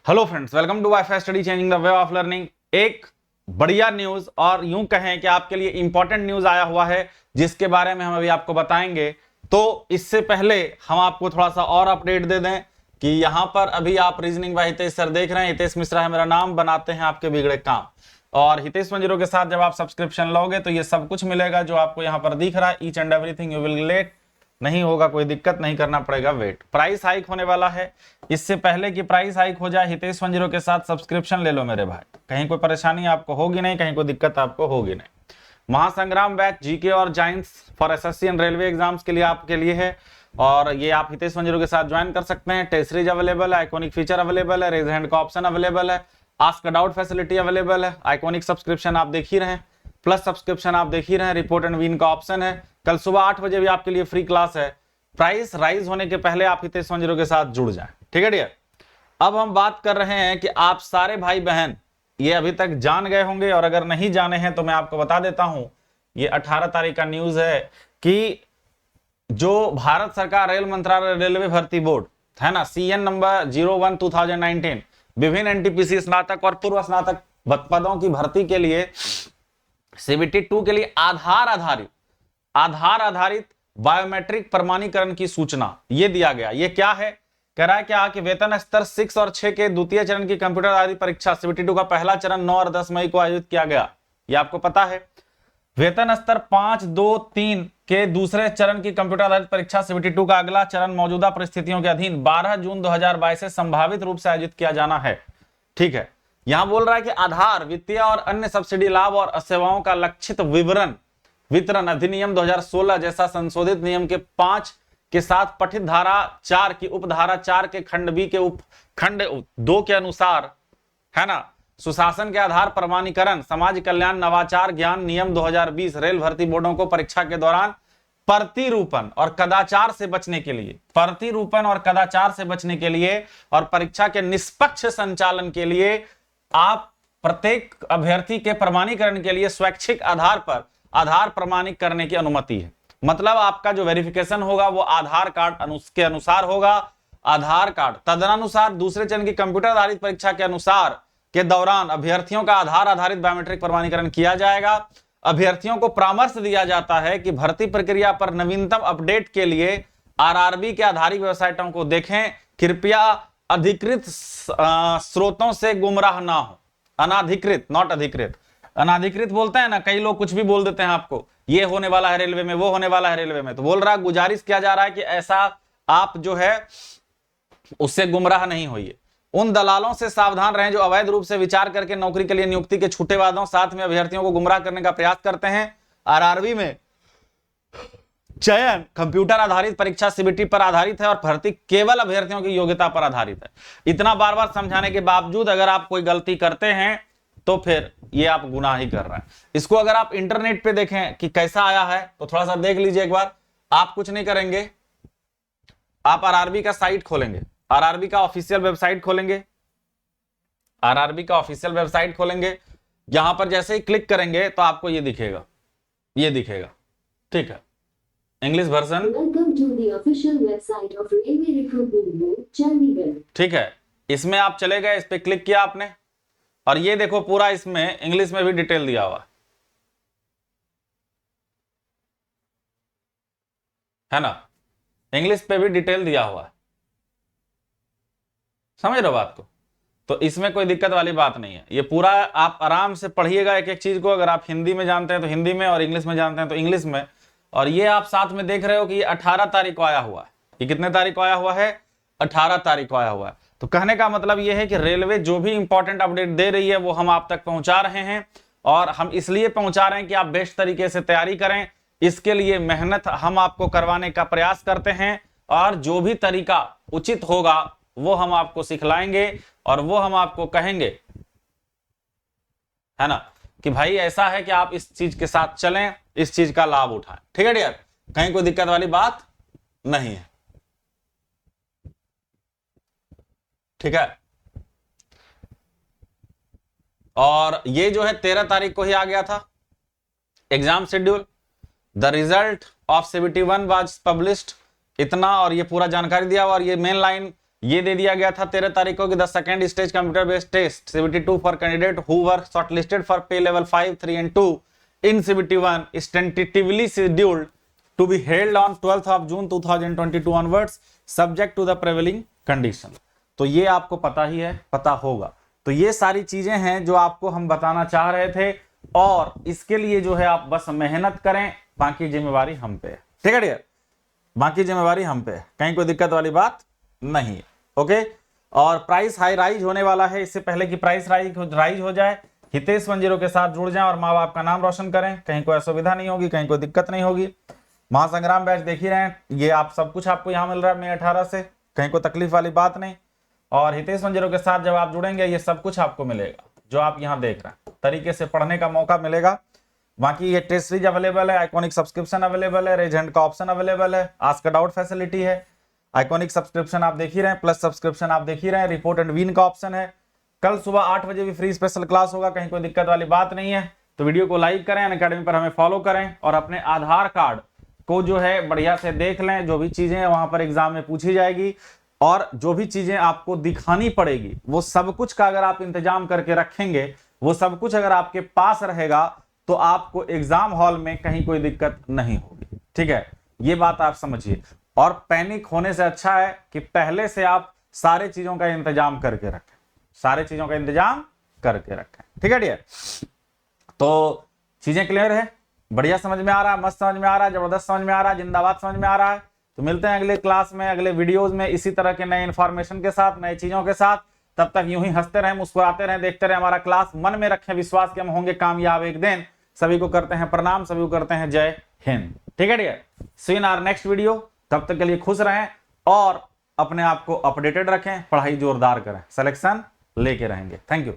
Hello friends, welcome to wifi study changing the way of learning. एक बढ़िया news और यूं कहें कि आपके लिए इंपॉर्टेंट न्यूज आया हुआ है जिसके बारे में हम अभी आपको बताएंगे। तो इससे पहले हम आपको थोड़ा सा और अपडेट दे दें कि यहां पर अभी आप रीजनिंग बाय हितेश सर देख रहे हैं। हितेश मिश्रा है मेरा नाम, बनाते हैं आपके बिगड़े काम। और हितेश मंजरो के साथ जब आप सब्सक्रिप्शन लोगे तो ये सब कुछ मिलेगा जो आपको यहाँ पर दिख रहा है। Each and everything you will get, नहीं होगा कोई दिक्कत, नहीं करना पड़ेगा वेट। प्राइस हाइक होने वाला है। इससे पहले कि प्राइस हाइक हो जाए, हितेश मंजरो के साथ सब्सक्रिप्शन ले लो मेरे भाई, कहीं कोई परेशानी आपको होगी नहीं, कहीं कोई दिक्कत आपको होगी नहीं। महासंग्राम बैच जीके और जाइंस for SSC and railway exams के लिए आपके लिए है और ये आप हितेश मंजरो के साथ ज्वाइन कर सकते हैं। टेस्ट सीरीज अवेलेबल है, आइकॉनिक फीचर अवेलेबल है, रेज हैंड का ऑप्शन अवेलेबल है, आस्क डाउट फैसिलिटी अवेलेबल है। आइकॉनिक सब्सक्रिप्शन आप देख ही रहे हैं, प्लस सब्सक्रिप्शन आप देख ही रहे हैं, रिपोर्ट एंड विन का ऑप्शन है। कल सुबह 8 बजे भी आपके लिए फ्री क्लास है। प्राइस राइज होने के पहले आप हितेश मंजरो के साथ जुड़ जाएं, ठीक है डियर। अब हम बात कर रहे हैं कि आप सारे भाई बहन ये अभी तक जान गए होंगे और अगर नहीं जाने हैं तो मैं आपको बता देता हूं। ये 18 तारीख का न्यूज है कि जो भारत सरकार रेल मंत्रालय रेलवे भर्ती बोर्ड है ना, CN नंबर 01/2019 विभिन्न NTPC स्नातक और पूर्व स्नातक पदों की भर्ती के लिए CBT 2 के लिए आधार आधारित बायोमेट्रिक प्रमाणीकरण की सूचना ये दिया गया। ये क्या है, कह रहा है क्या कि वेतन स्तर 6 और 6 के द्वितीय चरण की कंप्यूटर आधारित परीक्षा CBT 2 का पहला चरण 9 और 10 मई को आयोजित किया गया, ये आपको पता है। वेतन स्तर 5, 2, 3 के दूसरे चरण की कंप्यूटर आधारित परीक्षा CBT 2 का अगला चरण मौजूदा परिस्थितियों के अधीन 12 जून 2022 से संभावित रूप से आयोजित किया जाना है। ठीक है, यहां बोल रहा है कि आधार वित्तीय और अन्य सब्सिडी लाभ और सेवाओं का लक्षित वितरण अधिनियम 2016 जैसा संशोधित नियम के 5 के साथ पठित धारा 4 की उपधारा 4 के खंड बी के उपखंड 2 के अनुसार है ना, सुशासन के आधार प्रमाणीकरण समाज कल्याण नवाचार ज्ञान नियम 2020 रेल भर्ती बोर्डों को परीक्षा के दौरान प्रतिरूपण और कदाचार से बचने के लिए और परीक्षा के निष्पक्ष संचालन के लिए आप प्रत्येक अभ्यर्थी के प्रमाणीकरण के लिए स्वैच्छिक आधार पर आधार प्रमाणित करने की अनुमति है। मतलब आपका जो वेरिफिकेशन होगा वो आधार कार्ड के अनुसार होगा। आधार कार्ड तदनुसार दूसरे चरण की कंप्यूटर आधारित परीक्षा के अनुसार के दौरान अभ्यर्थियों का आधार आधारित बायोमेट्रिक प्रमाणीकरण किया जाएगा। अभ्यर्थियों को परामर्श दिया जाता है कि भर्ती प्रक्रिया पर नवीनतम अपडेट के लिए RRB के आधारित वेबसाइटों को देखें। कृपया अधिकृत स्रोतों से गुमराह ना हो। अनाधिकृत, नॉट अधिकृत। अनाधिकृत बोलते हैं ना, कई लोग कुछ भी बोल देते हैं आपको, ये होने वाला है रेलवे में, वो होने वाला है रेलवे में, तो बोल रहा गुजारिश किया जा रहा है कि ऐसा आप जो है उससे गुमराह नहीं होइए। उन दलालों से सावधान रहें जो अवैध रूप से विचार करके नौकरी के लिए नियुक्ति के छूटे वादों साथ में अभ्यर्थियों को गुमराह करने का प्रयास करते हैं। RRB में चयन कंप्यूटर आधारित परीक्षा CBT पर आधारित है और भर्ती केवल अभ्यर्थियों की योग्यता पर आधारित है। इतना बार बार समझाने के बावजूद अगर आप कोई गलती करते हैं तो फिर ये आप गुनाह ही कर रहे हैं। इसको अगर आप इंटरनेट पे देखें कि कैसा आया है तो थोड़ा सा देख लीजिए एक बार। आप कुछ नहीं करेंगे, आप RRB का साइट खोलेंगे, RRB का ऑफिशियल वेबसाइट खोलेंगे, RRB का ऑफिशियल वेबसाइट खोलेंगे। यहां पर जैसे ही क्लिक करेंगे तो आपको ये दिखेगा, ये दिखेगा, ठीक है, इंग्लिश वर्जन। ठीक है, इसमें आप चले गए, इस पे क्लिक किया आपने और ये देखो पूरा इसमें इंग्लिश में भी डिटेल दिया हुआ है ना, इंग्लिश पे भी डिटेल दिया हुआ है। समझ रहे हो बात को? तो इसमें कोई दिक्कत वाली बात नहीं है। ये पूरा आप आराम से पढ़िएगा एक एक चीज को। अगर आप हिंदी में जानते हैं तो हिंदी में और इंग्लिश में जानते हैं तो इंग्लिश में। और ये आप साथ में देख रहे हो कि ये 18 तारीख को आया हुआ है। ये कितने तारीख को आया हुआ है? 18 तारीख को आया हुआ है। तो कहने का मतलब यह है कि रेलवे जो भी इंपॉर्टेंट अपडेट दे रही है वो हम आप तक पहुंचा रहे हैं और हम इसलिए पहुंचा रहे हैं कि आप बेस्ट तरीके से तैयारी करें। इसके लिए मेहनत हम आपको करवाने का प्रयास करते हैं और जो भी तरीका उचित होगा वो हम आपको सिखलाएंगे और वो हम आपको कहेंगे, है ना, कि भाई ऐसा है कि आप इस चीज के साथ चलें, इस चीज का लाभ उठाएं। ठीक है डियर, कहीं कोई दिक्कत वाली बात नहीं है। ठीक है, और ये जो है 13 तारीख को ही आ गया था exam schedule. The result of CBT 1 was published, इतना और ये पूरा जानकारी दिया हुआ। और ये मेन लाइन ये दे दिया गया था 13 तारीख को कि the second stage computer based test CBT 2 for candidate who were shortlisted for pay level 5, 3 and 2 in CBT 1 is tentatively scheduled to be held on 12th of June 2022 onwards subject to the prevailing condition। तो ये आपको पता ही है, पता होगा। तो ये सारी चीजें हैं जो आपको हम बताना चाह रहे थे, और इसके लिए जो है आप बस मेहनत करें, बाकी जिम्मेवारी हम पे है। ठीक है डियर, बाकी जिम्मेवारी हम पे है, कहीं कोई दिक्कत वाली बात नहीं है। ओके, और प्राइस हाई राइज होने वाला है। इससे पहले कि प्राइस राइज हो जाए, हितेश 10 के साथ जुड़ जाएं और माँ बाप का नाम रोशन करें। कहीं कोई असुविधा नहीं होगी, कहीं कोई दिक्कत नहीं होगी। महासंग्राम बैच देख ही रहे हैं, ये आप सब कुछ आपको यहाँ मिल रहा है मई 18 से, कहीं कोई तकलीफ वाली बात नहीं। और हितेश 10 के साथ जब आप जुड़ेंगे, ये सब कुछ आपको मिलेगा जो आप यहाँ देख रहे हैं, तरीके से पढ़ने का मौका मिलेगा। बाकी ये टेस्ट सीरीज अवेलेबल है, आइकॉनिक सब्सक्रिप्शन अवेलेबल है, रेज हैंड का ऑप्शन अवेलेबल है, आस्क डाउट फैसिलिटी है। आइकॉनिक सब्सक्रिप्शन आप देख ही रहे हैं, प्लस सब्सक्रिप्शन आप देख ही रहे हैं, रिपोर्ट एंड विन का ऑप्शन है। कल सुबह 8 बजे भी फ्री स्पेशल क्लास होगा, कहीं कोई दिक्कत वाली बात नहीं है। तो वीडियो को लाइक करें, अनअकैडमी पर हमें फॉलो करें, और अपने आधार कार्ड को जो है बढ़िया से देख लें। जो भी चीजें हैं वहां पर एग्जाम में पूछी जाएगी, और जो भी चीजें आपको दिखानी पड़ेगी, वो सब कुछ का अगर आप इंतजाम करके रखेंगे, वो सब कुछ अगर आपके पास रहेगा, तो आपको एग्जाम हॉल में कहीं कोई दिक्कत नहीं होगी। ठीक है, ये बात आप समझिए। और पैनिक होने से अच्छा है कि पहले से आप सारे चीजों का इंतजाम करके रखें, सारे चीजों का इंतजाम करके रखें। ठीक है डियर, तो चीजें क्लियर है, बढ़िया समझ में आ रहा है, मस्त समझ में आ रहा है, जबरदस्त समझ में आ रहा है, जिंदाबाद समझ में आ रहा है। तो मिलते हैं अगले क्लास में, अगले वीडियोस में, इसी तरह के नए इंफॉर्मेशन के साथ, नई चीजों के साथ। तब तक यूं ही हंसते रहें, मुस्कुराते रहें, देखते रहें हमारा क्लास। मन में रखें विश्वास कि हम होंगे कामयाब एक दिन। सभी को करते हैं प्रणाम, सभी को करते हैं जय हिंद। ठीक है dear, see you in our next video. तब तक के लिए खुश रहें और अपने आप को अपडेटेड रखें, पढ़ाई जोरदार करें, सिलेक्शन लेके रहेंगे। Thank you.